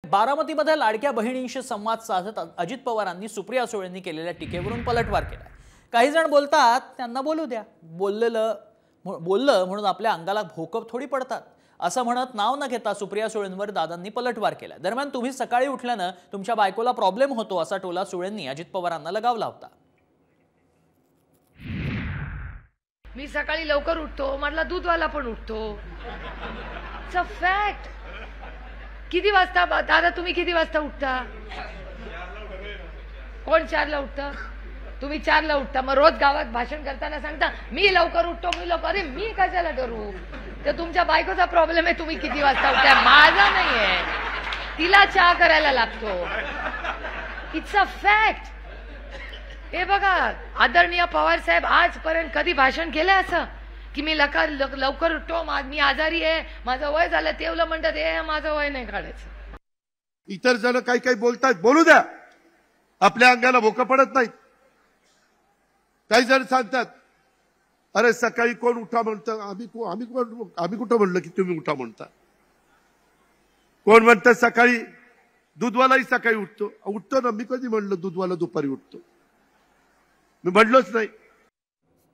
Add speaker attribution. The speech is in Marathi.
Speaker 1: बारामतीमध्ये लाडक्या बहिणींशी संवाद साधत अजित पवारांनी सुप्रिया सुळेंनी केलेल्या टीकेवरून पलटवार केला। काही जण बोलतात त्यांना बोलू द्या, बोललं म्हणून आपल्या अंगाला भोकप थोडी पडतात असं म्हणत नाव न घेता सुप्रिया सुळेंवर दादांनी पलटवार केला। दरम्यान तुम्ही सकाळी उठल्यानं तुमच्या बायकोला प्रॉब्लेम होतो असा टोला सुळेंनी अजित पवारांना लगावला होता।
Speaker 2: मी सकाळी लवकर उठतो, म्हटलं दूधवाला पण उठतो, इट्स अ फॅक्ट। किती वाजता दादा तुम्ही किती वाजता उठता? कोण 4 ला उठतं? तुम्ही 4 ला उठता, मग रोज गावात भाषण करताना सांगता मी लवकर उठतो, मी लवकर। अरे मी कशाला करू? ते तुमच्या बायकोचा प्रॉब्लेम आहे, तुम्ही किती वाजता उठता, माझा नाहीये। तिला चहा करायला लागतो, इट्स अ फॅक्ट। हे बघा, आदरणीय पवार साहेब आजपर्यंत कधी भाषण केलं असं की मी लवकर उठतो, मी आजारी आहे, माझं वय झालं, तेवलं म्हणतात हे माझं वय नाही काढायचं।
Speaker 3: इतर जण काही काही बोलतात, बोलू द्या, आपल्या अंगाला भोकं पडत नाही। काही जण सांगतात अरे सकाळी कोण उठा म्हणतं, आम्ही कुठं म्हणलं की तुम्ही उठा म्हणता? कोण म्हणतं सकाळी दूधवालाही सकाळी उठतो ना, मी कधी म्हणलं दूधवाला दुपारी उठतो? मी म्हणलोच नाही।